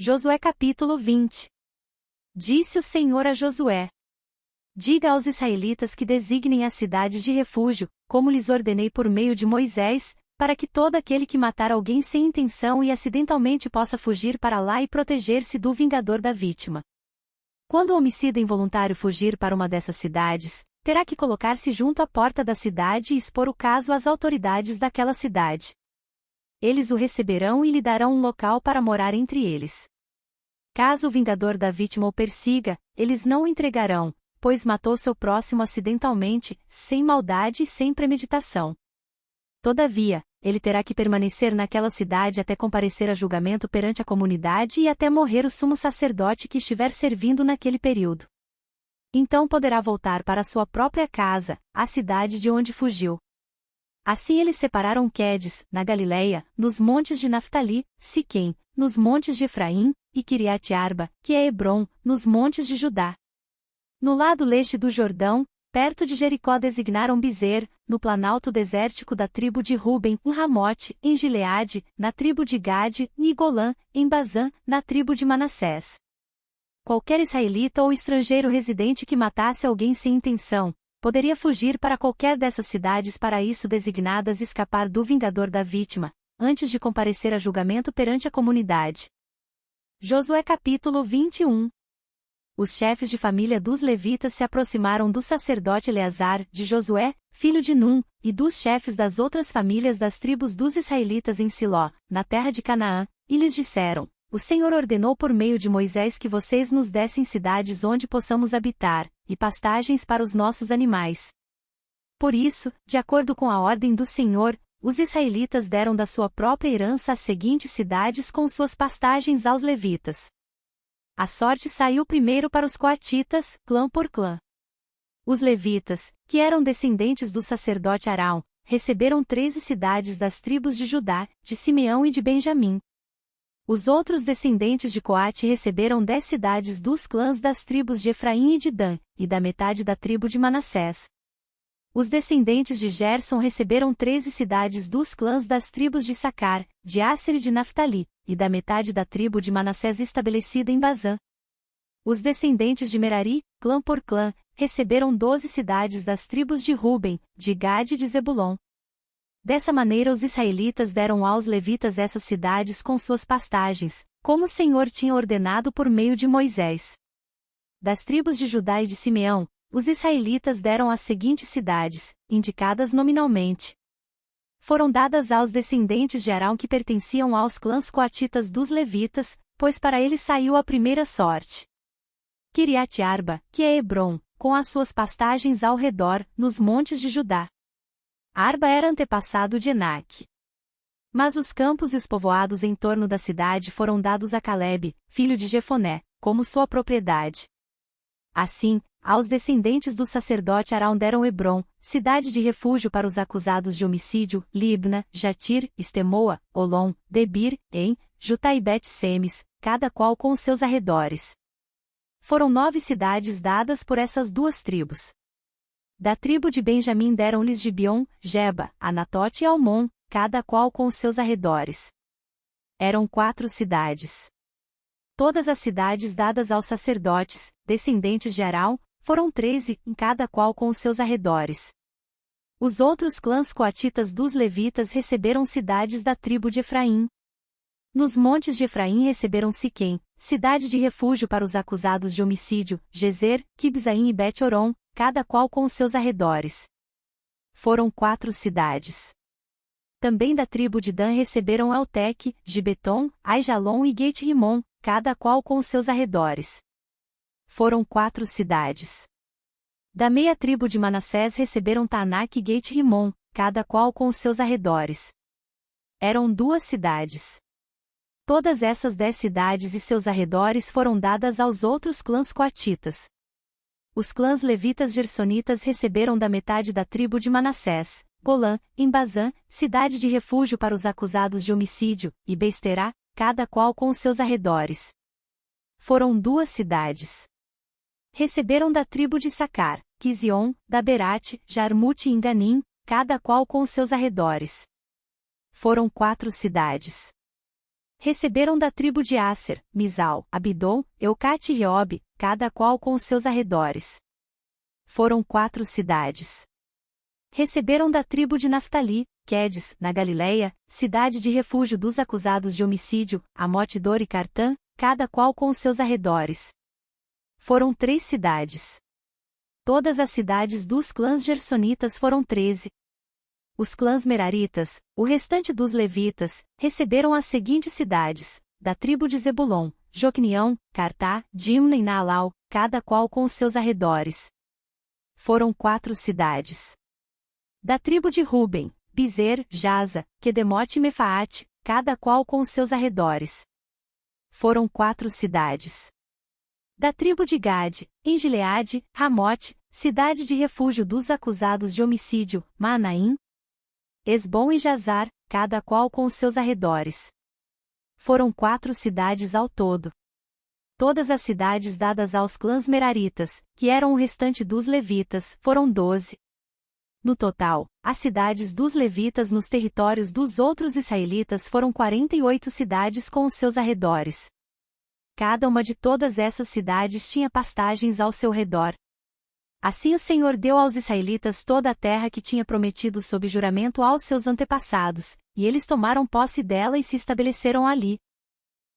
Josué capítulo 20. Disse o Senhor a Josué: Diga aos israelitas que designem as cidades de refúgio, como lhes ordenei por meio de Moisés, para que todo aquele que matar alguém sem intenção e acidentalmente possa fugir para lá e proteger-se do vingador da vítima. Quando o homicida involuntário fugir para uma dessas cidades, terá que colocar-se junto à porta da cidade e expor o caso às autoridades daquela cidade. Eles o receberão e lhe darão um local para morar entre eles. Caso o vingador da vítima o persiga, eles não o entregarão, pois matou seu próximo acidentalmente, sem maldade e sem premeditação. Todavia, ele terá que permanecer naquela cidade até comparecer a julgamento perante a comunidade e até morrer o sumo sacerdote que estiver servindo naquele período. Então poderá voltar para sua própria casa, a cidade de onde fugiu. Assim eles separaram Quedes, na Galileia, nos montes de Naftali, Siquém, nos montes de Efraim, e Quiriate-Arba, que é Hebrom, nos montes de Judá. No lado leste do Jordão, perto de Jericó designaram Bizer, no planalto desértico da tribo de Ruben, em Ramote, em Gileade, na tribo de Gade, e Golã, em Bazã, na tribo de Manassés. Qualquer israelita ou estrangeiro residente que matasse alguém sem intenção, poderia fugir para qualquer dessas cidades para isso designadas e escapar do vingador da vítima, antes de comparecer a julgamento perante a comunidade. Josué capítulo 21. Os chefes de família dos levitas se aproximaram do sacerdote Eleazar, de Josué, filho de Num, e dos chefes das outras famílias das tribos dos israelitas em Siló, na terra de Canaã, e lhes disseram: O Senhor ordenou por meio de Moisés que vocês nos dessem cidades onde possamos habitar, e pastagens para os nossos animais. Por isso, de acordo com a ordem do Senhor, os israelitas deram da sua própria herança as seguintes cidades com suas pastagens aos levitas. A sorte saiu primeiro para os coatitas, clã por clã. Os levitas, que eram descendentes do sacerdote Arão, receberam 13 cidades das tribos de Judá, de Simeão e de Benjamim. Os outros descendentes de Coate receberam 10 cidades dos clãs das tribos de Efraim e de Dan, e da metade da tribo de Manassés. Os descendentes de Gerson receberam 13 cidades dos clãs das tribos de Issacar, de Asser e de Naftali, e da metade da tribo de Manassés estabelecida em Bazã. Os descendentes de Merari, clã por clã, receberam 12 cidades das tribos de Ruben, de Gade e de Zebulon. Dessa maneira os israelitas deram aos levitas essas cidades com suas pastagens, como o Senhor tinha ordenado por meio de Moisés. Das tribos de Judá e de Simeão, os israelitas deram as seguintes cidades, indicadas nominalmente. Foram dadas aos descendentes de Arão que pertenciam aos clãs coatitas dos levitas, pois para eles saiu a primeira sorte. Quiriate-Arba, que é Hebrom, com as suas pastagens ao redor, nos montes de Judá. Arba era antepassado de Enaque. Mas os campos e os povoados em torno da cidade foram dados a Calebe, filho de Jefoné, como sua propriedade. Assim, aos descendentes do sacerdote Arão deram Hebrom, cidade de refúgio para os acusados de homicídio, Libna, Jatir, Estemoa, Olom, Debir, En, Jutá e Bet-Semes, cada qual com os seus arredores. Foram 9 cidades dadas por essas duas tribos. Da tribo de Benjamim deram-lhes Gibeon, Geba, Anatote e Almon, cada qual com os seus arredores. Eram 4 cidades. Todas as cidades dadas aos sacerdotes, descendentes de Arão, foram 13, em cada qual com os seus arredores. Os outros clãs coatitas dos levitas receberam cidades da tribo de Efraim. Nos montes de Efraim receberam Siquém, cidade de refúgio para os acusados de homicídio, Gezer, Quibzaim e Bet-Oron, cada qual com os seus arredores. Foram 4 cidades. Também da tribo de Dan receberam Elteque, Gibeton, Aijalon e Gate-Rimon, cada qual com os seus arredores. Foram 4 cidades. Da meia tribo de Manassés receberam Taanac e Gate-Rimon, cada qual com os seus arredores. Eram 2 cidades. Todas essas 10 cidades e seus arredores foram dadas aos outros clãs coatitas. Os clãs levitas gersonitas receberam da metade da tribo de Manassés, Golã, em Bazã, cidade de refúgio para os acusados de homicídio, e Besterá, cada qual com os seus arredores. Foram 2 cidades. Receberam da tribo de Issacar, Quizion, Daberate, Jarmute e Enganim, cada qual com os seus arredores. Foram 4 cidades. Receberam da tribo de Asser, Misal, Abidom, Eucate e Reob, cada qual com os seus arredores. Foram 4 cidades. Receberam da tribo de Naftali, Quedes, na Galileia, cidade de refúgio dos acusados de homicídio, Amote-dor e Cartã, cada qual com os seus arredores. Foram 3 cidades. Todas as cidades dos clãs gersonitas foram 13. Os clãs meraritas, o restante dos levitas, receberam as seguintes cidades, da tribo de Zebulon, Jocneão, Cartá, Dimna e Naalau, cada qual com os seus arredores. Foram 4 cidades. Da tribo de Ruben, Bizer, Jaza, Quedemote e Mefaate, cada qual com os seus arredores. Foram 4 cidades. Da tribo de Gade, em Gileade, Ramote, cidade de refúgio dos acusados de homicídio, Maanaim, Esbom e Jazar, cada qual com os seus arredores. Foram 4 cidades ao todo. Todas as cidades dadas aos clãs meraritas, que eram o restante dos levitas, foram 12. No total, as cidades dos levitas nos territórios dos outros israelitas foram 48 cidades com os seus arredores. Cada uma de todas essas cidades tinha pastagens ao seu redor. Assim o Senhor deu aos israelitas toda a terra que tinha prometido sob juramento aos seus antepassados, e eles tomaram posse dela e se estabeleceram ali.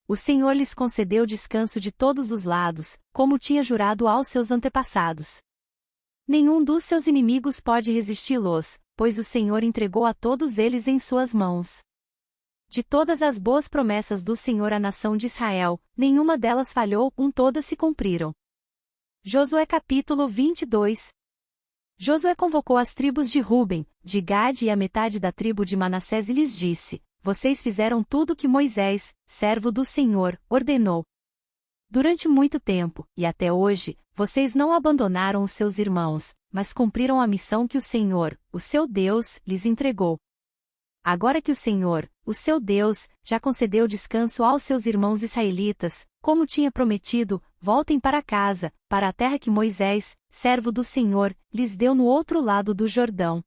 O Senhor lhes concedeu descanso de todos os lados, como tinha jurado aos seus antepassados. Nenhum dos seus inimigos pode resisti-los, pois o Senhor entregou a todos eles em suas mãos. De todas as boas promessas do Senhor à nação de Israel, nenhuma delas falhou, todas se cumpriram. Josué capítulo 22. Josué convocou as tribos de Ruben, de Gade e a metade da tribo de Manassés e lhes disse: Vocês fizeram tudo o que Moisés, servo do Senhor, ordenou. Durante muito tempo, e até hoje, vocês não abandonaram os seus irmãos, mas cumpriram a missão que o Senhor, o seu Deus, lhes entregou. Agora que o Senhor, o seu Deus, já concedeu descanso aos seus irmãos israelitas, como tinha prometido, voltem para casa, para a terra que Moisés, servo do Senhor, lhes deu no outro lado do Jordão.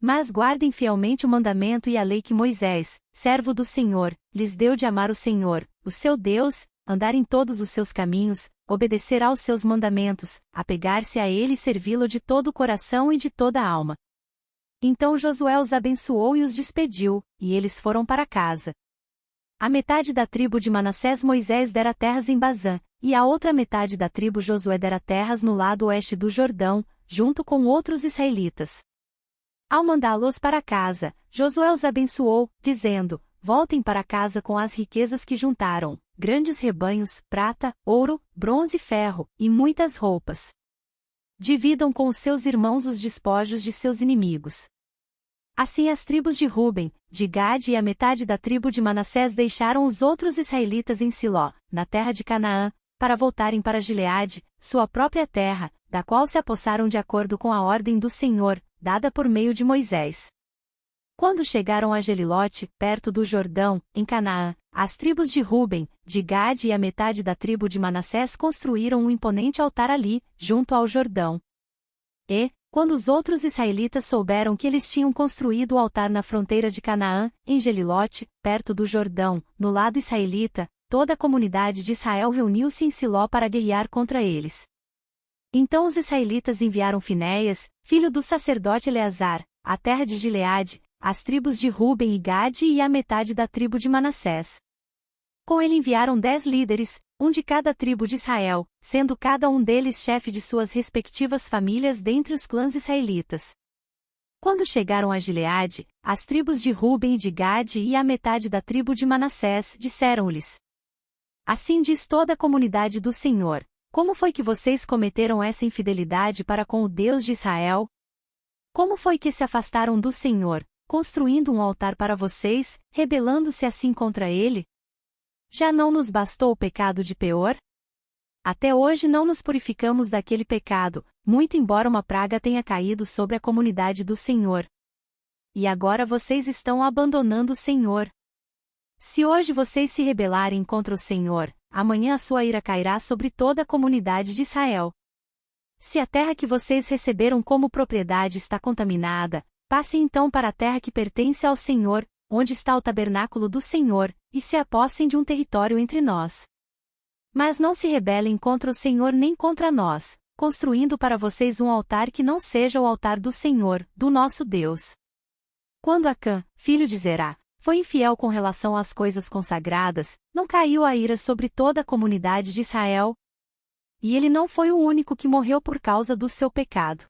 Mas guardem fielmente o mandamento e a lei que Moisés, servo do Senhor, lhes deu de amar o Senhor, o seu Deus, andar em todos os seus caminhos, obedecer aos seus mandamentos, apegar-se a ele e servi-lo de todo o coração e de toda a alma. Então Josué os abençoou e os despediu, e eles foram para casa. A metade da tribo de Manassés Moisés dera terras em Bazã, e a outra metade da tribo Josué dera terras no lado oeste do Jordão, junto com outros israelitas. Ao mandá-los para casa, Josué os abençoou, dizendo: Voltem para casa com as riquezas que juntaram, grandes rebanhos, prata, ouro, bronze e ferro, e muitas roupas. Dividam com os seus irmãos os despojos de seus inimigos. Assim as tribos de Ruben, de Gade e a metade da tribo de Manassés deixaram os outros israelitas em Siló, na terra de Canaã, para voltarem para Gileade, sua própria terra, da qual se apossaram de acordo com a ordem do Senhor, dada por meio de Moisés. Quando chegaram a Gelilote, perto do Jordão, em Canaã, as tribos de Ruben, de Gade e a metade da tribo de Manassés construíram um imponente altar ali, junto ao Jordão. E, quando os outros israelitas souberam que eles tinham construído o altar na fronteira de Canaã, em Gelilote, perto do Jordão, no lado israelita, toda a comunidade de Israel reuniu-se em Siló para guerrear contra eles. Então os israelitas enviaram Finéias, filho do sacerdote Eleazar, à terra de Gileade, as tribos de Ruben e Gade e a metade da tribo de Manassés. Com ele enviaram 10 líderes, um de cada tribo de Israel, sendo cada um deles chefe de suas respectivas famílias dentre os clãs israelitas. Quando chegaram a Gileade, as tribos de Ruben e de Gade e a metade da tribo de Manassés disseram-lhes: Assim diz toda a comunidade do Senhor: Como foi que vocês cometeram essa infidelidade para com o Deus de Israel? Como foi que se afastaram do Senhor, construindo um altar para vocês, rebelando-se assim contra ele? Já não nos bastou o pecado de Peor? Até hoje não nos purificamos daquele pecado, muito embora uma praga tenha caído sobre a comunidade do Senhor. E agora vocês estão abandonando o Senhor. Se hoje vocês se rebelarem contra o Senhor, amanhã a sua ira cairá sobre toda a comunidade de Israel. Se a terra que vocês receberam como propriedade está contaminada, passem então para a terra que pertence ao Senhor, onde está o tabernáculo do Senhor, e se apossem de um território entre nós. Mas não se rebelem contra o Senhor nem contra nós, construindo para vocês um altar que não seja o altar do Senhor, do nosso Deus. Quando Acã, filho de Zerá, foi infiel com relação às coisas consagradas, não caiu a ira sobre toda a comunidade de Israel? E ele não foi o único que morreu por causa do seu pecado.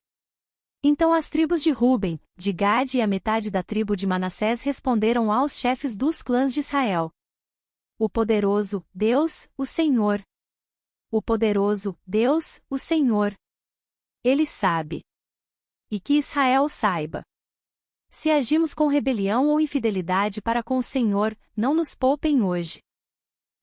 Então as tribos de Ruben, de Gade e a metade da tribo de Manassés responderam aos chefes dos clãs de Israel: O poderoso, Deus, o Senhor. O poderoso, Deus, o Senhor. Ele sabe. E que Israel saiba. Se agimos com rebelião ou infidelidade para com o Senhor, não nos poupem hoje.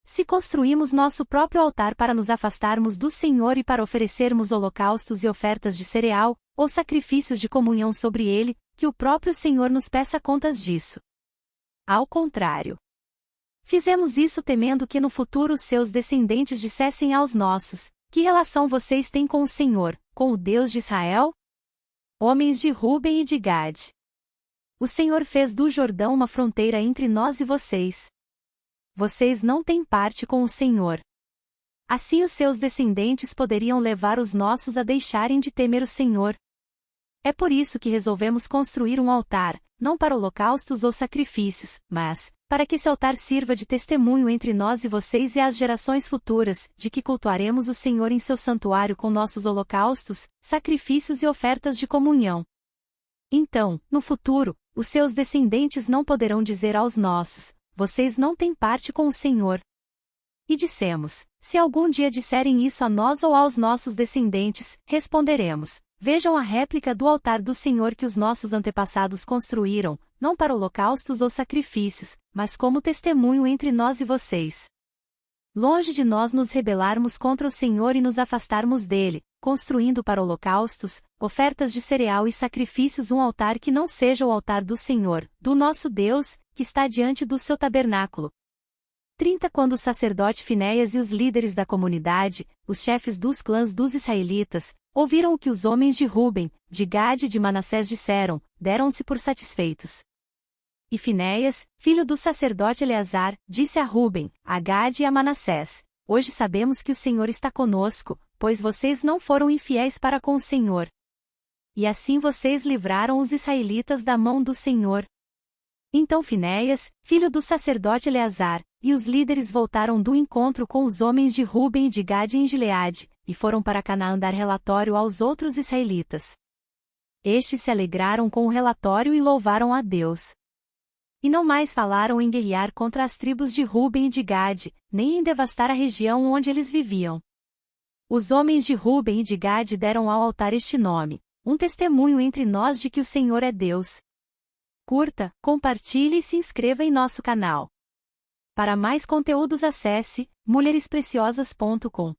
Se construímos nosso próprio altar para nos afastarmos do Senhor e para oferecermos holocaustos e ofertas de cereal, ou sacrifícios de comunhão sobre ele, que o próprio Senhor nos peça contas disso. Ao contrário. Fizemos isso temendo que no futuro seus descendentes dissessem aos nossos: que relação vocês têm com o Senhor, com o Deus de Israel? Homens de Ruben e de Gade. O Senhor fez do Jordão uma fronteira entre nós e vocês. Vocês não têm parte com o Senhor. Assim os seus descendentes poderiam levar os nossos a deixarem de temer o Senhor. É por isso que resolvemos construir um altar, não para holocaustos ou sacrifícios, mas, para que esse altar sirva de testemunho entre nós e vocês e as gerações futuras, de que cultuaremos o Senhor em seu santuário com nossos holocaustos, sacrifícios e ofertas de comunhão. Então, no futuro, os seus descendentes não poderão dizer aos nossos: vocês não têm parte com o Senhor. E dissemos: se algum dia disserem isso a nós ou aos nossos descendentes, responderemos: vejam a réplica do altar do Senhor que os nossos antepassados construíram, não para holocaustos ou sacrifícios, mas como testemunho entre nós e vocês. Longe de nós nos rebelarmos contra o Senhor e nos afastarmos dele, construindo para holocaustos, ofertas de cereal e sacrifícios um altar que não seja o altar do Senhor, do nosso Deus, que está diante do seu tabernáculo. 30 Quando o sacerdote Finéias e os líderes da comunidade, os chefes dos clãs dos israelitas, ouviram o que os homens de Ruben, de Gade e de Manassés disseram, deram-se por satisfeitos. E Finéias, filho do sacerdote Eleazar, disse a Ruben, a Gade e a Manassés: hoje sabemos que o Senhor está conosco, pois vocês não foram infiéis para com o Senhor. E assim vocês livraram os israelitas da mão do Senhor. Então Finéias, filho do sacerdote Eleazar, e os líderes voltaram do encontro com os homens de Ruben e de Gade em Gileade, e foram para Canaã dar relatório aos outros israelitas. Estes se alegraram com o relatório e louvaram a Deus. E não mais falaram em guerrear contra as tribos de Ruben e de Gade, nem em devastar a região onde eles viviam. Os homens de Ruben e de Gade deram ao altar este nome, um testemunho entre nós de que o Senhor é Deus. Curta, compartilhe e se inscreva em nosso canal. Para mais conteúdos acesse mulherespreciosas.com.